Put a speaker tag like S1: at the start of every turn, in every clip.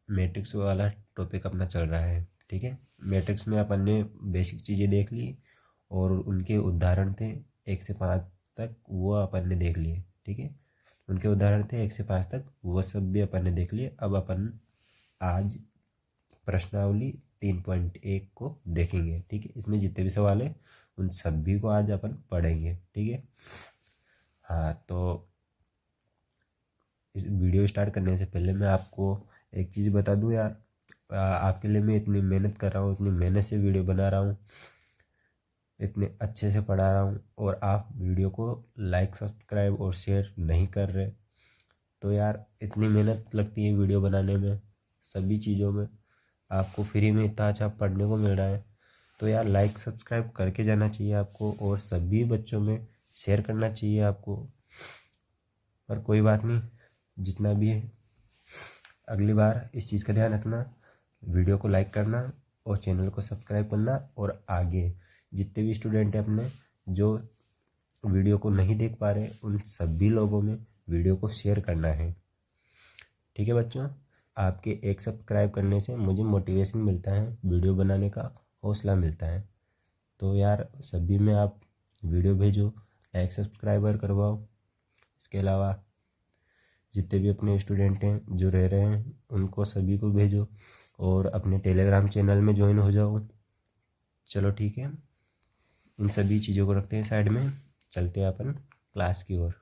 S1: Matrix वाला topic अपना चल रहा है। ठीक है, मैट्रिक्स में अपन ने बेसिक चीज़ें देख ली और उनके उदाहरण थे 1 से 5 तक, वो अपन ने देख लिए। ठीक है, उनके उदाहरण थे 1 से 5 तक, वो सब भी अपन ने देख लिए। अब अपन आज प्रश्नावली 3.1 को देखेंगे। ठीक है, इसमें जितने भी सवाल हैं उन सभी को आज अपन पढ़ेंगे। ठीक है, हाँ तो इस वीडियो स्टार्ट करने से पहले मैं आपको एक चीज़ बता दूं यार, आपके लिए मैं इतनी मेहनत कर रहा हूँ, इतनी मेहनत से वीडियो बना रहा हूँ, इतने अच्छे से पढ़ा रहा हूँ, और आप वीडियो को लाइक सब्सक्राइब और शेयर नहीं कर रहे। तो यार इतनी मेहनत लगती है वीडियो बनाने में, सभी चीज़ों में, आपको फ्री में इतना अच्छा पढ़ने को मिल रहा है, तो यार लाइक सब्सक्राइब करके जाना चाहिए आपको, और सभी बच्चों में शेयर करना चाहिए आपको। पर कोई बात नहीं, जितना भी है अगली बार इस चीज़ का ध्यान रखना, वीडियो को लाइक करना और चैनल को सब्सक्राइब करना, और आगे जितने भी स्टूडेंट हैं अपने जो वीडियो को नहीं देख पा रहे, उन सभी लोगों में वीडियो को शेयर करना है। ठीक है बच्चों, आपके एक सब्सक्राइब करने से मुझे मोटिवेशन मिलता है, वीडियो बनाने का हौसला मिलता है। तो यार सभी में आप वीडियो भेजो, लाइक सब्सक्राइबर करवाओ। इसके अलावा जितने भी अपने स्टूडेंट हैं जो रह रहे हैं उनको सभी को भेजो, और अपने टेलीग्राम चैनल में ज्वाइन हो जाओ। चलो ठीक है, इन सभी चीज़ों को रखते हैं साइड में, चलते हैं अपन क्लास की ओर।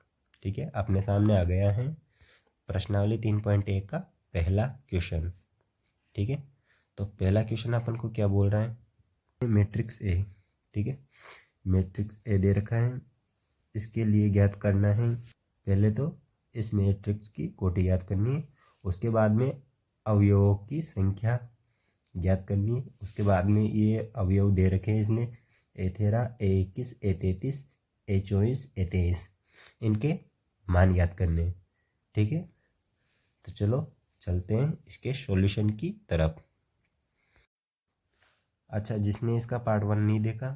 S1: ठीक है, अपने सामने आ गया है प्रश्नावली 3.1 का पहला क्वेश्चन। ठीक है, तो पहला क्वेश्चन अपन को क्या बोल रहा है, मैट्रिक्स ए। ठीक है, मैट्रिक्स ए दे रखा है, इसके लिए ज्ञात करना है, पहले तो इस मैट्रिक्स की कोटि ज्ञात करनी है, उसके बाद में अवयवों की संख्या ज्ञात करनी है, उसके बाद में ये अवयव दे रखे हैं इसने A13, A21, A33, A24, A23, इनके मान ज्ञात करने हैं। ठीक है, तो चलो चलते हैं इसके सॉल्यूशन की तरफ। अच्छा, जिसने इसका पार्ट 1 नहीं देखा,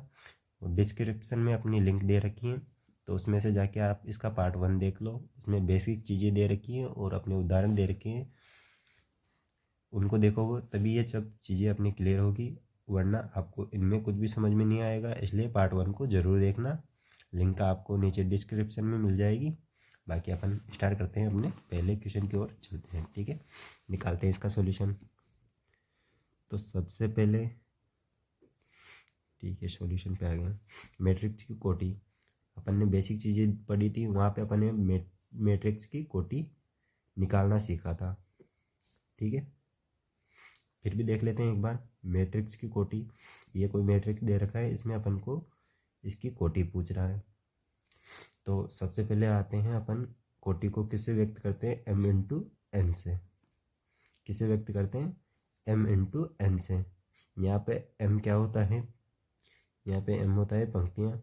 S1: डिस्क्रिप्शन में अपनी लिंक दे रखी है, तो उसमें से जाके आप इसका पार्ट 1 देख लो। उसमें बेसिक चीज़ें दे रखी हैं और अपने उदाहरण दे रखे हैं, उनको देखोगे तभी ये सब चीज़ें अपनी क्लियर होगी, वरना आपको इनमें कुछ भी समझ में नहीं आएगा। इसलिए पार्ट 1 को ज़रूर देखना, लिंक आपको नीचे डिस्क्रिप्शन में मिल जाएगी। बाकी अपन स्टार्ट करते हैं, अपने पहले क्वेश्चन की ओर चलते हैं। ठीक है, निकालते हैं इसका सॉल्यूशन। तो सबसे पहले ठीक है, सॉल्यूशन पे आ गए। मैट्रिक्स की कोटि, अपन ने बेसिक चीज़ें पढ़ी थी, वहाँ पे अपन ने मैट्रिक्स की कोटि निकालना सीखा था। ठीक है, फिर भी देख लेते हैं एक बार मैट्रिक्स की कोटि। ये कोई मैट्रिक्स दे रखा है, इसमें अपन को इसकी कोटि पूछ रहा है। तो सबसे पहले आते हैं अपन, कोटि को किससे व्यक्त करते हैं, m इंटू एन से। किससे व्यक्त करते हैं, m इंटू एन से। यहाँ पे m क्या होता है, यहाँ पे m होता है पंक्तियाँ,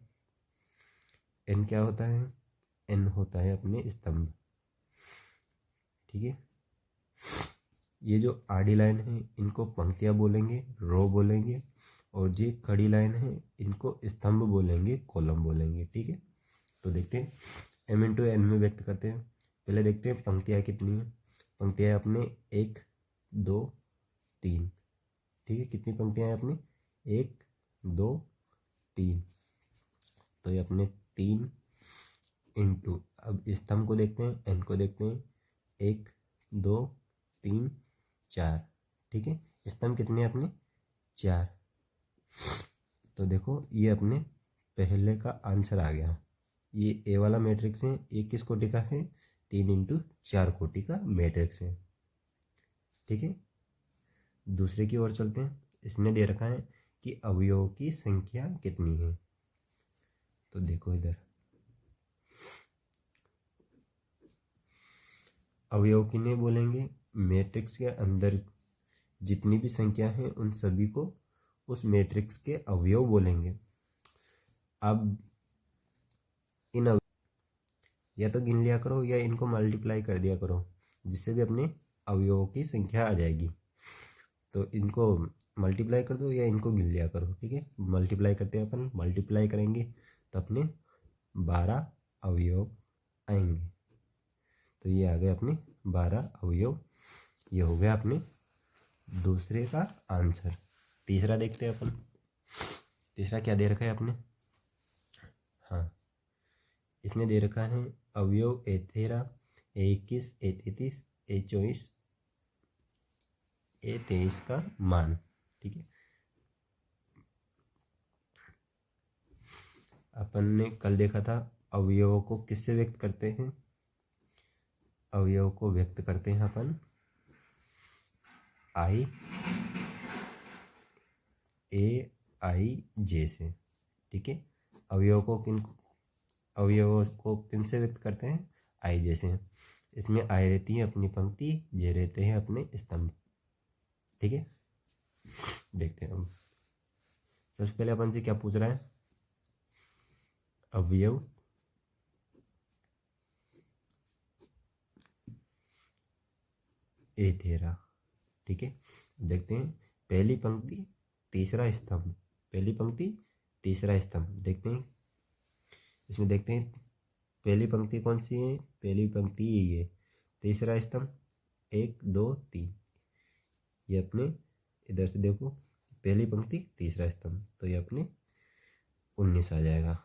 S1: n क्या होता है, n होता है अपने स्तंभ। ठीक है, ये जो आडी लाइन है इनको पंक्तियाँ बोलेंगे, रो बोलेंगे, और जो खड़ी लाइन है इनको स्तंभ बोलेंगे, कॉलम बोलेंगे। ठीक है, तो देखते हैं m इंटू एन में व्यक्त करते हैं। पहले देखते हैं पंक्तियाँ कितनी हैं। पंक्तियाँ अपने 1, 2, 3। ठीक है, कितनी पंक्तियाँ हैं अपनी, 1, 2, 3। तो ये अपने 3 इंटू, अब स्तंभ को देखते हैं, एन को देखते हैं, 1, 2, 3, 4। ठीक है, स्तंभ कितने हैं अपने, 4। तो देखो ये अपने पहले का आंसर आ गया। ये ए वाला मैट्रिक्स है, ये किस कोटि का है, 3 इंटू 4 कोटि का मैट्रिक्स है। ठीक है, दूसरे की ओर चलते हैं। इसने दे रखा है कि अवयवों की संख्या कितनी है। तो देखो इधर अवयव किन्हें बोलेंगे, मैट्रिक्स के अंदर जितनी भी संख्या है उन सभी को उस मैट्रिक्स के अवयव बोलेंगे। अब इन या तो गिन लिया करो या इनको मल्टीप्लाई कर दिया करो, जिससे भी अपने अवयवों की संख्या आ जाएगी। तो इनको मल्टीप्लाई कर दो या इनको गिन लिया करो। ठीक है, मल्टीप्लाई करते हैं अपन, मल्टीप्लाई करेंगे तो अपने 12 अवयव आएंगे। तो ये आ गए अपने 12 अवयव, ये हो गया अपने दूसरे का आंसर। तीसरा देखते हैं अपन, तीसरा क्या दे रखा है अपने। हाँ, इसमें दे रखा है अवयव A13, A21, A33, A24, A23 का मान। ठीक है, अपन ने कल देखा था अवयवों को किससे व्यक्त करते हैं। अवयव को व्यक्त करते हैं अपन AIJ से। ठीक है, अवयवों को किन से व्यक्त करते हैं, IJ से। इसमें I रहती है अपनी पंक्ति, J रहते हैं अपने स्तंभ। ठीक है, देखते हैं हम। सबसे पहले अपन से क्या पूछ रहा है, अवयव A13। ठीक है, देखते हैं पहली पंक्ति तीसरा स्तंभ, पहली पंक्ति तीसरा स्तंभ। देखते हैं इसमें, देखते हैं पहली पंक्ति कौन सी है, पहली पंक्ति यही है। तीसरा स्तंभ 1 2 3, ये अपने इधर से देखो, पहली पंक्ति तीसरा स्तंभ, तो ये अपने 19 आ जाएगा।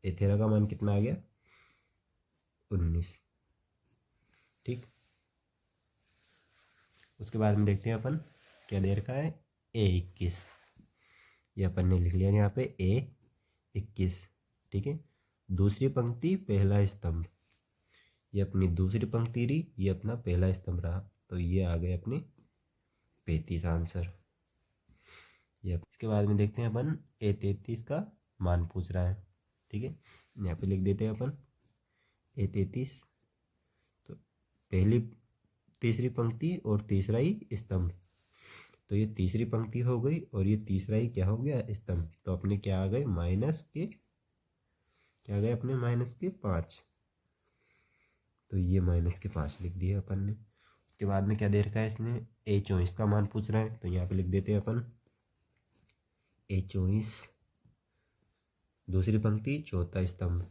S1: A13 का मान कितना आ गया, 19। ठीक, उसके बाद में देखते हैं अपन क्या दे रखा है, A21। ये अपन ने लिख लिया यहाँ पे A21। ठीक है, दूसरी पंक्ति पहला स्तंभ, ये अपनी दूसरी पंक्ति रही, ये अपना पहला स्तंभ रहा, तो ये आ गए अपने 35 आंसर। ये इसके बाद में देखते हैं अपन A33 का मान पूछ रहा है। ठीक है, यहाँ पे लिख देते हैं अपन A33, तो पहली तीसरी पंक्ति और तीसरा ही स्तंभ, तो ये तीसरी पंक्ति हो गई और ये तीसरा ही क्या हो गया, स्तंभ। तो अपने क्या आ गए, माइनस के क्या आ गए अपने, -5। तो ये -5 लिख दिए अपन ने। उसके बाद में क्या दे रखा है इसने, A24 का मान पूछ रहा है, तो यहाँ पे लिख देते हैं अपन A24, दूसरी पंक्ति चौथा स्तंभ,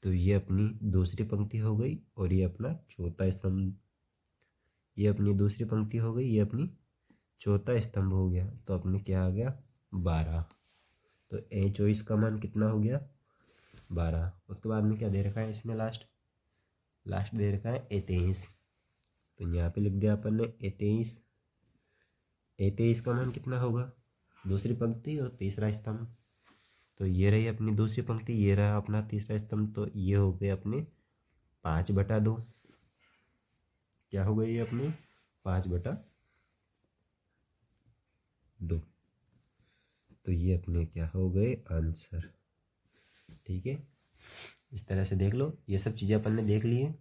S1: तो ये अपनी दूसरी पंक्ति हो गई और ये अपना चौथा स्तंभ। ये अपनी दूसरी पंक्ति हो गई, ये अपनी चौथा स्तंभ हो गया, तो अपने क्या आ गया, 12। तो A24 का मान कितना हो गया, 12। उसके बाद में क्या दे रखा है इसमें, लास्ट दे रखा है A23, तो यहाँ पे लिख दिया अपन ने A23। A23 का मान कितना होगा, दूसरी पंक्ति और तीसरा स्तंभ, तो ये रही अपनी दूसरी पंक्ति, ये रहा अपना तीसरा स्तंभ, तो ये हो गए अपने 5/2। क्या हो गई ये अपने 5/2, तो ये अपने क्या हो गए, आंसर। ठीक है, इस तरह से देख लो, ये सब चीज़ें अपन ने देख ली है।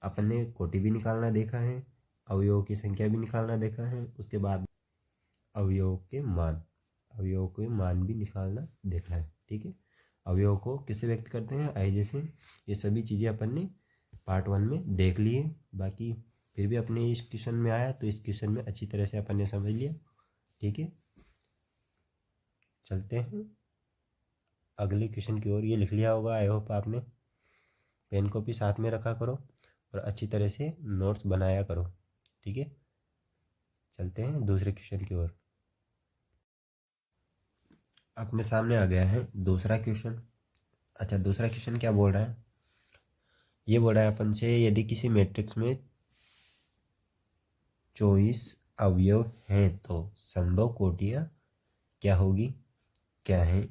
S1: अपन ने कोटि भी निकालना देखा है, अवयवों की संख्या भी निकालना देखा है, उसके बाद अवयवों के मान भी निकालना देखा है। ठीक है, अवयवों को किससे व्यक्त करते हैं, IJ से। ये सभी चीज़ें अपन ने पार्ट 1 में देख ली है। बाकी फिर भी अपने इस क्वेश्चन में आया, तो इस क्वेश्चन में अच्छी तरह से अपन ने समझ लिया। ठीक है, चलते हैं अगले क्वेश्चन की ओर। ये लिख लिया होगा, आई होप आपने। पेन कॉपी साथ में रखा करो और अच्छी तरह से नोट्स बनाया करो। ठीक है, चलते हैं दूसरे क्वेश्चन की ओर। अपने सामने आ गया है दूसरा क्वेश्चन। अच्छा, दूसरा क्वेश्चन क्या बोल रहा है, ये बोल रहा है अपन से, यदि किसी मैट्रिक्स में 24 अवयव हैं तो संभव कोटियाँ क्या होगी, क्या है।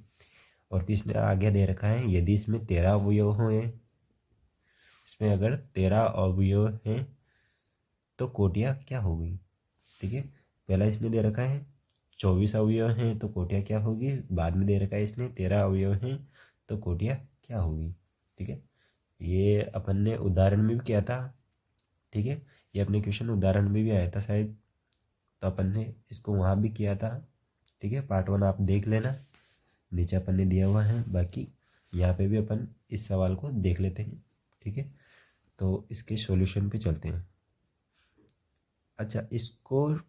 S1: और फिर इसने आगे दे रखा है, यदि इसमें 13 अवयव हैं, इसमें अगर 13 अवयव हैं तो कोटियाँ क्या होगी। ठीक है, पहला इसने दे रखा है 24 अवयव हैं तो कोटियाँ क्या होगी, बाद में दे रखा है इसने 13 अवयव हैं तो कोटियाँ क्या होगी। ठीक है, ये अपन ने उदाहरण में भी किया था। ठीक है, ये अपने क्वेश्चन उदाहरण में भी आया था शायद, तो अपन ने इसको वहाँ भी किया था। ठीक है, पार्ट 1 आप देख लेना, नीचे अपन ने दिया हुआ है। बाकी यहाँ पे भी अपन इस सवाल को देख लेते हैं। ठीक है, तो इसके सॉल्यूशन पे चलते हैं। अच्छा, इसको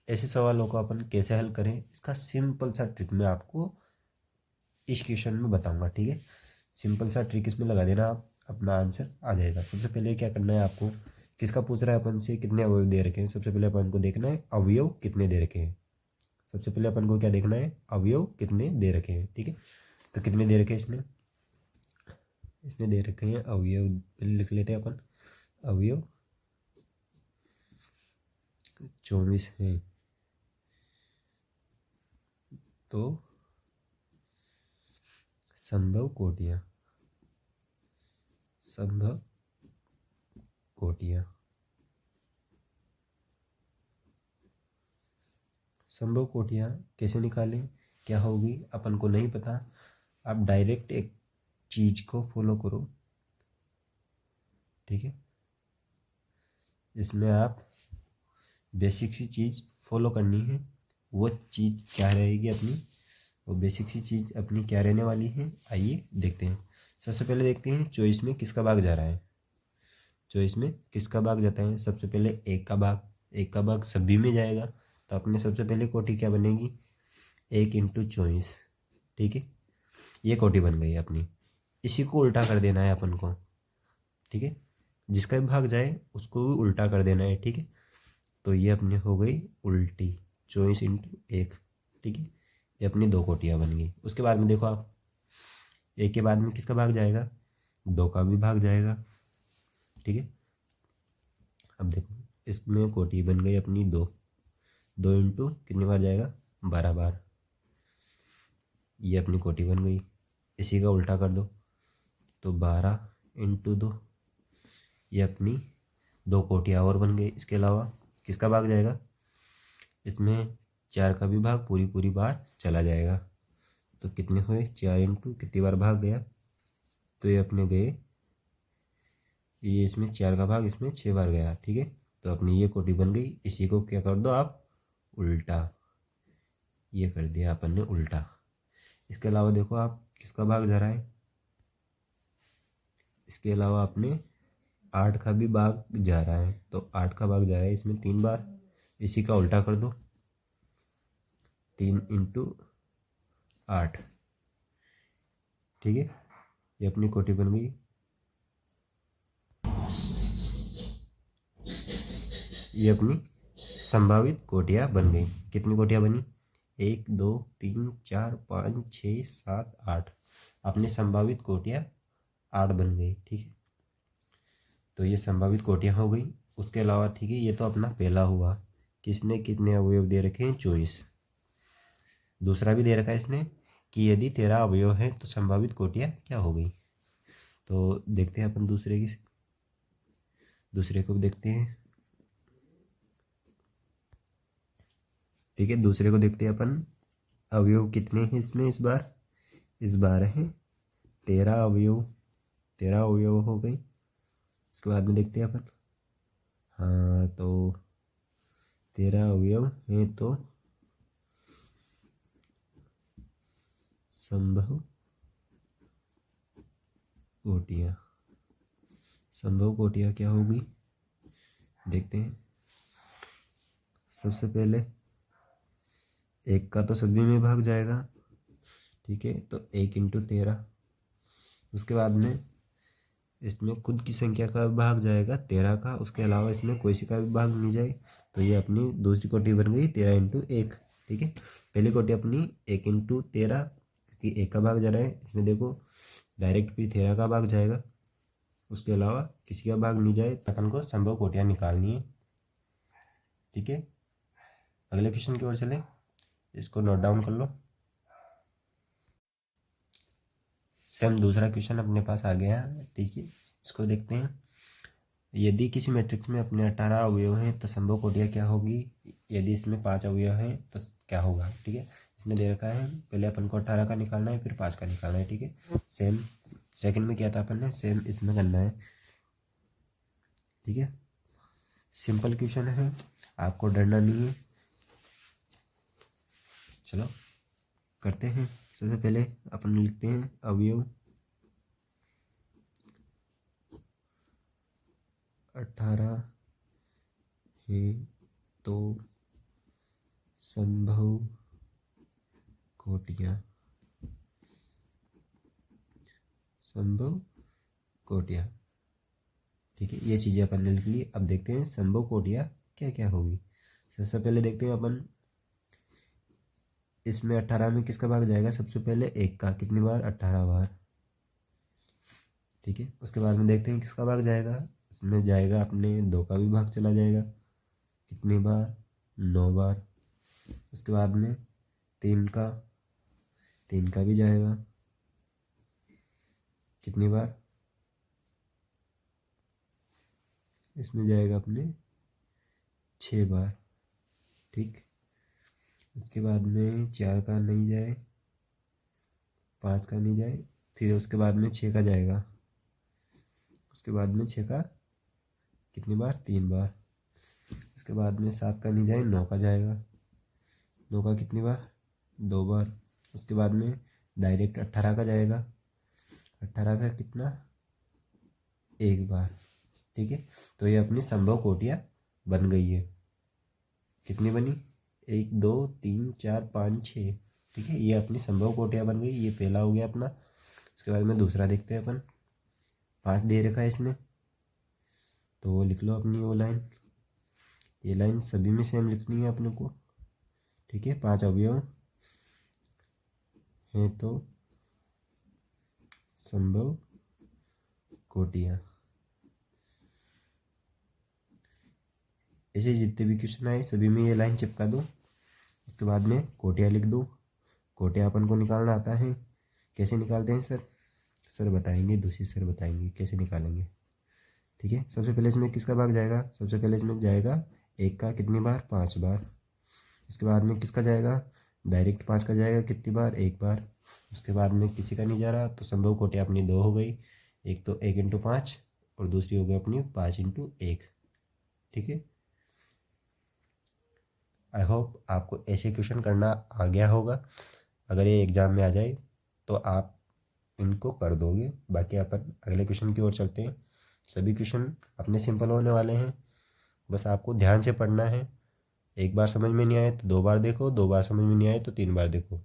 S1: ऐसे सवालों को अपन कैसे हल करें, इसका सिंपल सा ट्रिक मैं आपको इस क्वेश्चन में बताऊंगा। ठीक है, सिंपल सा ट्रिक इसमें लगा देना, आप अपना आंसर आ जाएगा। सबसे पहले क्या करना है आपको, किसका पूछ रहा है अपन से, कितने अवयव दे रखे हैं। सबसे पहले अपन को देखना है अवयव कितने दे रखे हैं। सबसे पहले अपन को क्या देखना है, अवयव कितने दे रखे हैं। ठीक है, तो कितने दे रखे हैं इसने दे रखे हैं अवयव, पहले लिख लेते हैं अपन, अवयव 24 हैं। तो संभव कोटियां, संभव कोटियां, संभव कोटियां कैसे निकालें, क्या होगी अपन को नहीं पता। आप डायरेक्ट एक चीज को फॉलो करो। ठीक है, इसमें आप बेसिक सी चीज़ फॉलो करनी है। वो चीज़ क्या रहेगी अपनी, वो बेसिक सी चीज़ अपनी क्या रहने वाली है, आइए देखते हैं। सबसे पहले देखते हैं 24 में किसका भाग जा रहा है। 24 में किसका भाग जाता है, सबसे पहले एक का भाग, एक का भाग सभी में जाएगा। तो अपने सबसे पहले कोटि क्या बनेगी, 1 × 24। ठीक है, ये कोटि बन गई अपनी। इसी को उल्टा कर देना है अपन को। ठीक है, जिसका भी भाग जाए उसको भी उल्टा कर देना है। ठीक है, तो ये अपनी हो गई उल्टी 24 × 1। ठीक है, ये अपनी दो कोटियाँ बन गई। उसके बाद में देखो आप, एक के बाद में किसका भाग जाएगा, 2 का भी भाग जाएगा। ठीक है, अब देखो इसमें कोटि बन गई अपनी 2, 2 इंटू कितनी बार जाएगा, 12 बार। ये अपनी कोटि बन गई। इसी का उल्टा कर दो तो 12 × 2, ये अपनी 2 कोटियाँ और बन गई। इसके अलावा किसका भाग जाएगा, इसमें 4 का भी भाग पूरी पूरी बार चला जाएगा। तो कितने हुए, 4 इंटू कितनी बार भाग गया, तो ये अपने गए, ये इसमें 4 का भाग इसमें 6 बार गया। ठीक है, तो अपनी ये कोटि बन गई। इसी को क्या कर दो आप, उल्टा, ये कर दिया अपन ने उल्टा। इसके अलावा देखो आप किसका भाग जा रहा है, इसके अलावा अपने 8 का भी भाग जा रहा है। तो 8 का भाग जा रहा है इसमें 3 बार, इसी का उल्टा कर दो, 3 × 8। ठीक है, ये अपनी कोटि बन गई। ये अपनी संभावित कोटियाँ बन गई। कितनी कोटियाँ बनी, 1 2 3 4 5 6 7 8। अपनी संभावित कोटियाँ 8 बन गई। ठीक है, तो ये संभावित कोटियाँ हो गई। उसके अलावा ठीक है, ये तो अपना पहला हुआ, किसने कितने अवयव दे रखे हैं, 24। दूसरा भी दे रखा है इसने कि यदि 13 अवयव हैं तो संभावित कोटियाँ क्या हो गई। तो देखते हैं अपन दूसरे को भी देखते हैं। ठीक है, दूसरे को देखते हैं अपन, अवयव कितने हैं इसमें, इस बार है 13 अवयव, 13 अवयव हो गई। इसके बाद में देखते हैं अपन, हाँ तो 13 अवयव हैं तो संभव कोटियाँ, संभव कोटियाँ क्या होगी देखते हैं। सबसे पहले एक का तो सभी में भाग जाएगा। ठीक है, तो 1 × 13। उसके बाद में इसमें खुद की संख्या का भाग जाएगा 13 का, उसके अलावा इसमें कोई सी का भी भाग नहीं जाए। तो ये अपनी दूसरी कोटि बन गई 13 × 1। ठीक है, पहली कोटि अपनी 1 × 13, क्योंकि 1 का भाग जा रहा है इसमें, देखो डायरेक्ट फिर 13 का भाग जाएगा, उसके अलावा किसी का भाग नहीं जाए। अपन को संभव कोटियाँ निकालनी है। ठीक है, अगले क्वेश्चन की ओर चले, इसको नोट डाउन कर लो। सेम दूसरा क्वेश्चन अपने पास आ गया है। ठीक है, इसको देखते हैं। यदि किसी मैट्रिक्स में अपने 18 अवयव हैं तो संभव कोटियाँ क्या होगी, यदि इसमें 5 अवयव हैं तो क्या होगा। ठीक है, इसने दे रखा है, पहले अपन को 18 का निकालना है, फिर 5 का निकालना है। ठीक है, सेम सेकंड में किया था अपन ने, सेम इसमें करना है। ठीक है, सिंपल क्वेश्चन है, आपको डरना नहीं है। चलो करते हैं। सबसे पहले अपन लिखते हैं अवयव 18 है तो संभव कोटियाँ, संभव कोटियाँ। ठीक है, ये चीज़ें अपन ने लिख ली। अब देखते हैं संभव कोटियाँ क्या क्या होगी। सबसे पहले देखते हैं अपन इसमें 18 में किसका भाग जाएगा। सबसे पहले 1 का कितनी बार, 18 बार। ठीक है, उसके बाद में देखते हैं किसका भाग जाएगा। इसमें जाएगा अपने 2 का भी भाग चला जाएगा, कितनी बार, 9 बार। उसके बाद में 3 का भी जाएगा, कितनी बार, इसमें जाएगा अपने 6 बार। ठीक, उसके बाद में 4 का नहीं जाए, 5 का नहीं जाए, फिर उसके बाद में 6 का जाएगा। उसके बाद में 6 का कितनी बार, 3 बार। उसके बाद में 7 का नहीं जाए, 9 का जाएगा। 9 का कितनी बार, 2 बार। उसके बाद में डायरेक्ट 18 का जाएगा। 18 का कितना, 1 बार। ठीक है, तो ये अपनी संभव कोटियाँ बन गई है। कितनी बनी, 1 2 3 4 5 6। ठीक है, ये अपनी संभव कोटियाँ बन गई। ये पहला हो गया अपना। उसके बाद में दूसरा देखते हैं अपन। 5 दे रखा है इसने, तो वो लिख लो अपनी वो लाइन। ये लाइन सभी में सेम लिखनी है अपने को। ठीक है, 5 अवयव हैं तो संभव कोटियाँ। ऐसे जितने भी क्वेश्चन आए सभी में ये लाइन चिपका दो। उसके बाद में कोटियाँ लिख दो। कोटियाँ अपन को निकालना आता है। कैसे निकालते हैं सर, सर बताएंगे, दूसरी सर बताएंगे कैसे निकालेंगे। ठीक है, सबसे पहले इसमें किसका भाग जाएगा। सबसे पहले इसमें जाएगा 1 का कितनी बार, 5 बार। उसके बाद में किसका जाएगा, डायरेक्ट 5 का जाएगा, कितनी बार, 1 बार। उसके बाद में किसी का नहीं जा रहा, तो संभव कोटियाँ अपनी 2 हो गई। एक तो 1 इंटू 5 और दूसरी हो गई अपनी 5 इंटू 1। ठीक है, आई होप आपको ऐसे क्वेश्चन करना आ गया होगा। अगर ये एग्ज़ाम में आ जाए तो आप इनको कर दोगे। बाकी अपन अगले क्वेश्चन की ओर चलते हैं। सभी क्वेश्चन अपने सिंपल होने वाले हैं, बस आपको ध्यान से पढ़ना है। एक बार समझ में नहीं आए तो 2 बार देखो, 2 बार समझ में नहीं आए तो 3 बार देखो।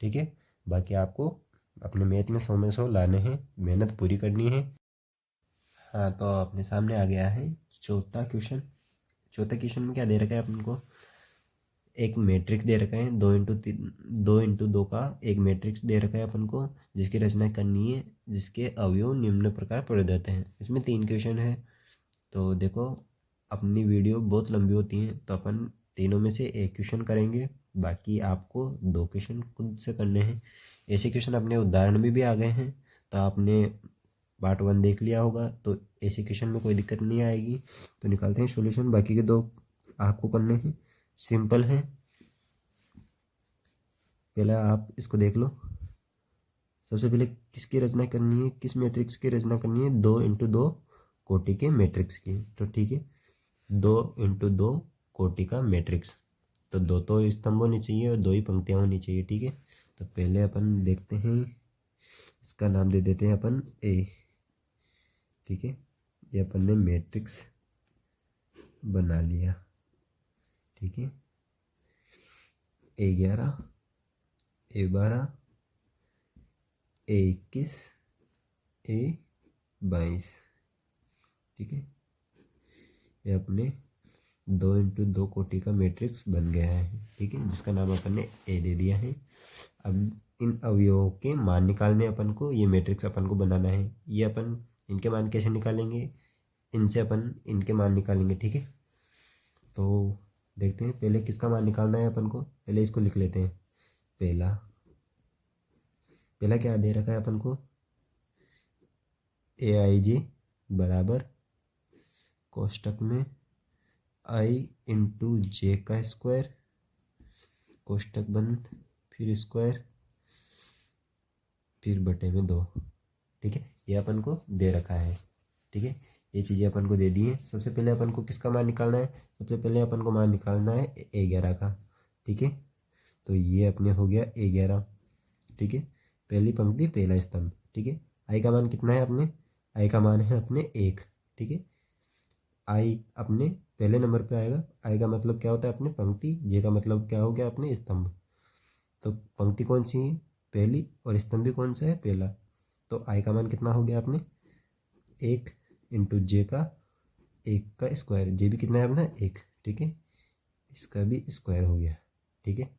S1: ठीक है, बाकी आपको अपने मैथ में 100 में 100 लाने हैं, मेहनत पूरी करनी है। हाँ, तो अपने सामने आ गया है चौथा क्वेश्चन। चौथे क्वेश्चन में क्या दे रखा है अपन को, एक मैट्रिक्स दे रखा है 2 इंटू 2 का एक मैट्रिक्स दे रखा है अपन को, जिसकी रचना करनी है, जिसके अवयव निम्न प्रकार प्रदत्त हैं। इसमें 3 क्वेश्चन है। तो देखो अपनी वीडियो बहुत लंबी होती है, तो अपन तीनों में से एक क्वेश्चन करेंगे, बाकी आपको 2 क्वेश्चन खुद से करने हैं। ऐसे क्वेश्चन अपने उदाहरण में भी आ गए हैं, तो आपने पार्ट 1 देख लिया होगा, तो ऐसे क्वेश्चन में कोई दिक्कत नहीं आएगी। तो निकालते हैं सॉल्यूशन। बाकी के 2 आपको करने हैं, सिंपल है। पहले आप इसको देख लो। सबसे पहले किसकी रचना करनी है, किस मैट्रिक्स की रचना करनी है, 2 इंटू 2 कोटि के मैट्रिक्स की। तो ठीक है, 2 इंटू 2 कोटि का मैट्रिक्स, तो 2 तो स्तंभ होने चाहिए और 2 ही पंक्तियाँ होनी चाहिए। ठीक है, तो पहले अपन देखते हैं, इसका नाम दे देते हैं अपन ए। ठीक है, ये अपन ने मैट्रिक्स बना लिया। ठीक है, A11, A12, A21, A22। ठीक है, ये अपने 2 इंटू 2 कोटि का मैट्रिक्स बन गया है। ठीक है, जिसका नाम अपन ने ए दे दिया है। अब इन अवयवों के मान निकालने अपन को, ये मैट्रिक्स अपन को बनाना है। ये अपन इनके मान कैसे निकालेंगे, इनसे अपन इनके मान निकालेंगे। ठीक है, तो देखते हैं पहले किसका मान निकालना है अपन को। पहले इसको लिख लेते हैं। पहला क्या दे रखा है अपन को, AIJ बराबर कोष्टक में I इंटू जे का स्क्वायर, कोष्टक बंद, फिर स्क्वायर, फिर बटे में 2। ठीक है, ये अपन को दे रखा है। ठीक है, ये चीज़ें अपन को दे दी हैं। सबसे पहले अपन को किसका मान निकालना है, सबसे पहले अपन को मान निकालना है A11 का। ठीक है, तो ये अपने हो गया A11। ठीक है, पहली पंक्ति पहला स्तंभ। ठीक है, आई का मान कितना है अपने, आई का मान है अपने 1। ठीक है, आई अपने पहले नंबर पे आएगा। आई का मतलब क्या होता है अपने पंक्ति, जे का मतलब क्या हो गया अपने स्तंभ। तो पंक्ति कौन सी है, पहली, और स्तंभ भी कौन सा है, पहला। तो आई का मान कितना हो गया अपने 1 इंटू जे का 1 का स्क्वायर, जे भी कितना है अपना 1, ठीक है, इसका भी स्क्वायर हो गया, ठीक है,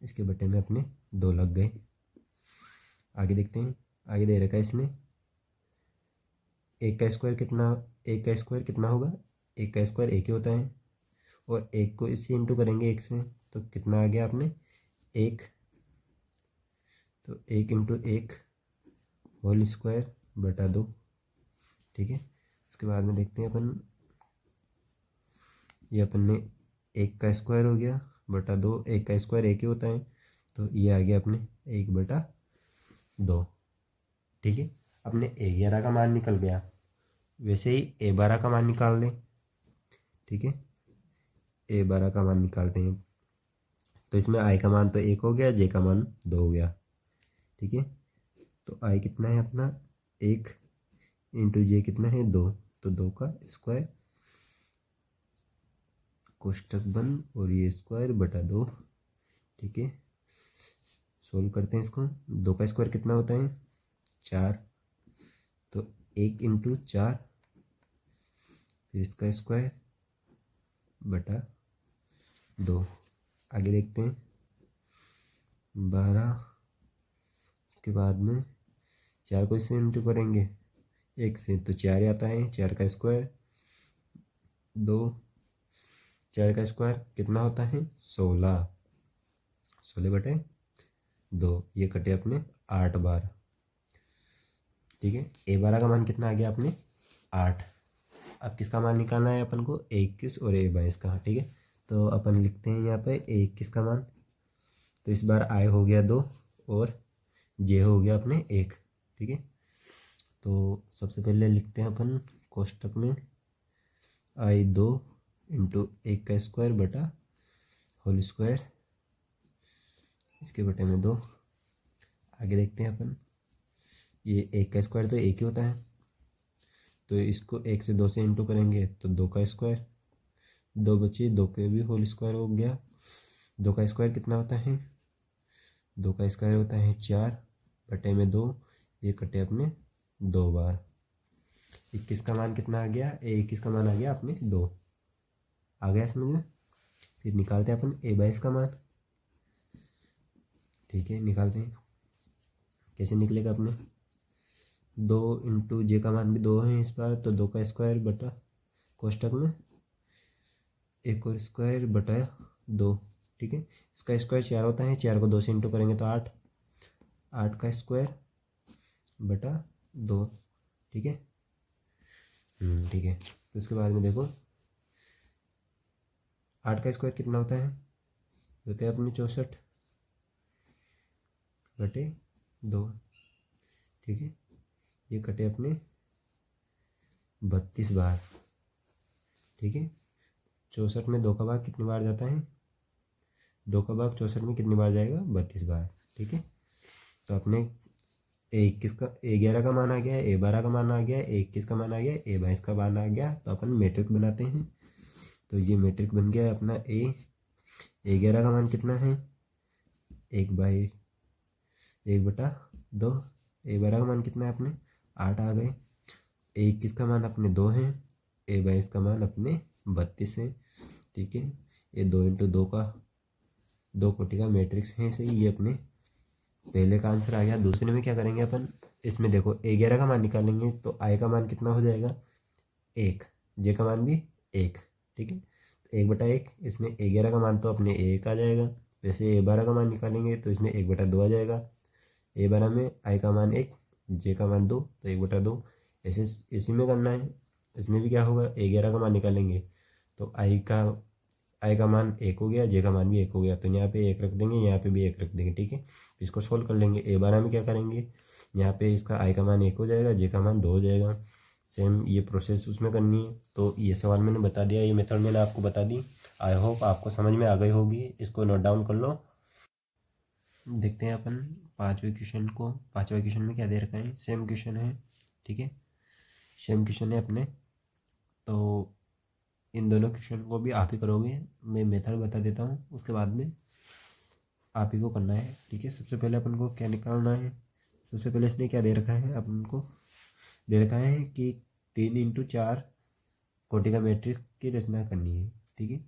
S1: इसके बटे में अपने 2 लग गए। आगे देखते हैं, आगे दे रखा है इसने 1 का स्क्वायर कितना, 1 का स्क्वायर कितना होगा, 1 का स्क्वायर 1 ही होता है, और 1 को इससे इंटू करेंगे 1 से, तो कितना आ गया आपने 1, तो 1 इंटू 1 होल स्क्वायर बटा 2, ठीक है। उसके बाद में देखते हैं अपन, ये अपन ने 1 का स्क्वायर हो गया बटा 2, 1 का स्क्वायर 1 ही होता है, तो ये आ गया अपने 1/2, ठीक है। अपने A11 का मान निकल गया। वैसे ही A12 का मान निकाल लें, ठीक है, A12 का मान निकालते हैं, तो इसमें I का मान तो 1 हो गया, J का मान 2 हो गया, ठीक है। तो I कितना है अपना 1 इंटू J कितना है 2, तो 2 का स्क्वायर, कोष्टक बंद, और ये स्क्वायर बटा 2, ठीक है। सोल्व करते हैं इसको, 2 का स्क्वायर कितना होता है 4, तो 1 इंटू 4, फिर इसका स्क्वायर बटा 2। आगे देखते हैं 12, उसके बाद में 4 को इससे इंटू करेंगे 1 से, तो 4 आता है, 4 का स्क्वायर 2, 4 का स्क्वायर कितना होता है 16, 16/2, ये कटे अपने 8 बार, ठीक है। A12 का मान कितना आ गया अपने 8। अब किसका मान निकालना है अपन को, A21 और A22 का, ठीक है। तो अपन लिखते हैं यहाँ पे A21 का मान, तो इस बार I हो गया 2 और J हो गया अपने 1, ठीक है। तो सबसे पहले लिखते हैं अपन कोष्टक में I 2 इंटू 1 का स्क्वायर बटा होल स्क्वायर, इसके बटे में 2। आगे देखते हैं अपन, ये 1 का स्क्वायर तो 1 ही होता है, तो इसको 1 से 2 से इंटू करेंगे तो 2 का स्क्वायर, 2 बचे, 2 के भी होल स्क्वायर हो गया। 2 का स्क्वायर कितना होता है, 2 का स्क्वायर होता है 4 बटे में 2, ये कटे अपने 2 बार। 21 का मान कितना आ गया, A21 का मान आ गया अपने 2, आ गया समझ में। फिर निकालते हैं अपन A22 का मान, ठीक है, निकालते हैं, कैसे निकलेगा अपने 2 इंटू J का मान भी 2 है इस बार, तो 2 का स्क्वायर बटा कोष्टक में 1 और स्क्वायर बटा 2, ठीक है। इसका स्क्वायर 4 होता है, 4 को 2 से इंटू करेंगे तो 8, 8 का स्क्वायर बटा 2, ठीक है, ठीक है। तो उसके बाद में देखो 8 का स्क्वायर कितना होता है, होता है अपने 64/2, ठीक है, ये कटे अपने 32 बार, ठीक है। 64 में 2 का भाग कितनी बार जाता है, 2 का भाग 64 में कितनी बार जाएगा 32 बार, ठीक है। तो अपने A21 का, A11 का मान आ गया है, A12 का मान आ गया है, A21 का मान आ गया है, A22 का मान आ गया, तो अपन मैट्रिक्स बनाते हैं। तो ये मैट्रिक्स बन गया अपना A11 का मान कितना है 1/2, A12 का मान कितना है अपने 8 आ गए, A21 का मान अपने 2 है, A22 का मान अपने 32 है, ठीक है। ये 2 इंटू 2 का 2 कोटि का मैट्रिक्स है, सही, ये अपने पहले का आंसर आ गया। दूसरे में क्या करेंगे अपन, इसमें देखो A11 का मान निकालेंगे तो I का मान कितना हो जाएगा 1, J का मान भी 1, ठीक है, 1/1, इसमें A11 का मान तो अपने 1 आ जाएगा। वैसे A12 का मान निकालेंगे तो इसमें 1/2 आ जाएगा, A12 में I का मान 1, J का मान 2, तो 1/2, ऐसे इसी में करना है। इसमें भी क्या होगा, A11 का मान निकालेंगे तो I का मान 1 हो गया, J का मान भी 1 हो गया, तो यहाँ पे 1 रख देंगे, यहाँ पे भी 1 रख देंगे, ठीक है। इसको सोल्व कर लेंगे। A12 में क्या करेंगे, यहाँ पे इसका I का मान 1 हो जाएगा, J का मान 2 हो जाएगा। सेम ये प्रोसेस उसमें करनी है। तो ये सवाल मैंने बता दिया, ये मेथड मैंने आपको बता दी। आई होप आपको समझ में आ गई होगी। इसको नोट डाउन कर लो। देखते हैं अपन पाँचवें क्वेश्चन को। पाँचवें क्वेश्चन में क्या दे रखा है, सेम क्वेश्चन है, ठीक है, सेम क्वेश्चन है अपने। तो इन दोनों क्वेश्चन को भी आप ही करोगे, मैं मेथड बता देता हूँ, उसके बाद में आप ही को करना है, ठीक है। सबसे पहले अपन को क्या निकालना है, सबसे पहले इसने क्या दे रखा है, अपन को दे रखा है कि 3 इंटू 4 कोटि का मैट्रिक्स की रचना करनी है, ठीक है।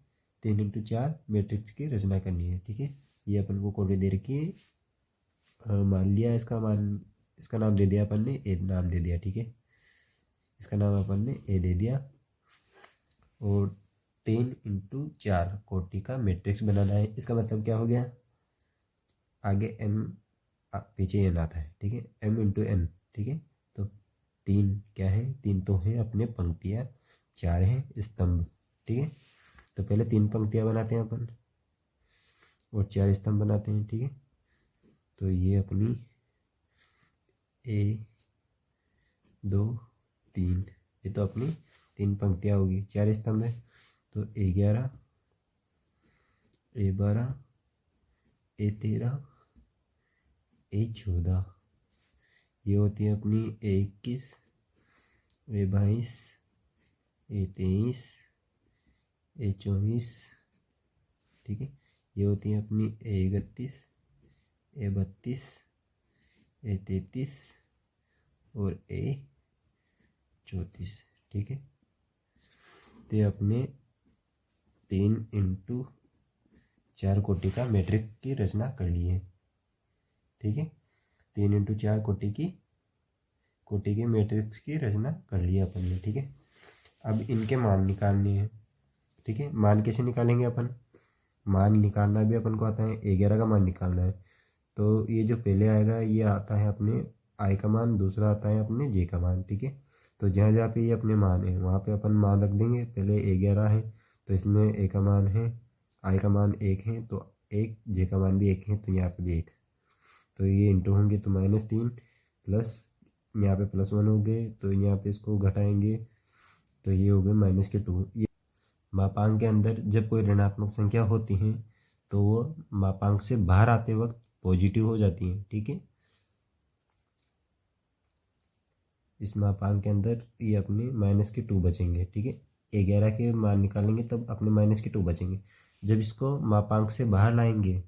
S1: 3 × 4 मैट्रिक्स की रचना करनी है, ठीक है। ये अपन को कोटि दे रखी है। मान लिया इसका नाम दे दिया अपन ने, ए नाम दे दिया, ठीक है। इसका नाम अपन ने ए दे दिया। और 3 × 4 कोटि का मैट्रिक्स बनाना है। इसका मतलब क्या हो गया, आगे m पीछे n आता है, ठीक है। m × n, ठीक है। तो 3 क्या है, 3 तो है अपने पंक्तियाँ, 4 है स्तंभ, ठीक है। तो पहले 3 पंक्तियाँ बनाते हैं अपन और 4 स्तंभ बनाते हैं, ठीक है। तो ये अपनी 1 2 3, ये तो अपनी 3 पंक्तियाँ होगी, 4 स्तंभ है। तो A11 A12 A13 A14, ये होती है अपनी A21 A22 A23 A24, ठीक है। ये होती है अपनी A31 A32 A33 और A34, ठीक है। तो अपने 3 × 4 कोटि का मैट्रिक्स की रचना कर ली है, ठीक है। 3 × 4 कोटि के मैट्रिक्स की रचना कर लिया अपन ने, ठीक है। अब इनके मान निकालने हैं, ठीक है। मान कैसे निकालेंगे अपन, मान निकालना भी अपन को आता है। 11 का मान निकालना है, तो ये जो पहले आएगा ये आता है अपने i का मान, दूसरा आता है अपने j का मान, ठीक है। तो जहाँ जहाँ पे ये अपने मान है वहाँ पे अपन मान रख देंगे। पहले 11 है तो इसमें a का मान है, i का मान 1 है तो 1, j का मान भी 1 है तो यहाँ पे भी 1। तो ये इंटू होंगे तो -3 प्लस यहाँ पे +1 हो गए, तो यहाँ पे इसको घटाएंगे तो ये हो गए -2। ये मापांक के अंदर जब कोई ऋणात्मक संख्या होती है तो वो मापांक से बाहर आते वक्त पॉजिटिव हो जाती है, ठीक है। इस मापांक के अंदर ये अपने -2 बचेंगे, ठीक है। 11 के मान निकालेंगे तब अपने -2 बचेंगे। जब इसको मापांक से बाहर लाएंगे,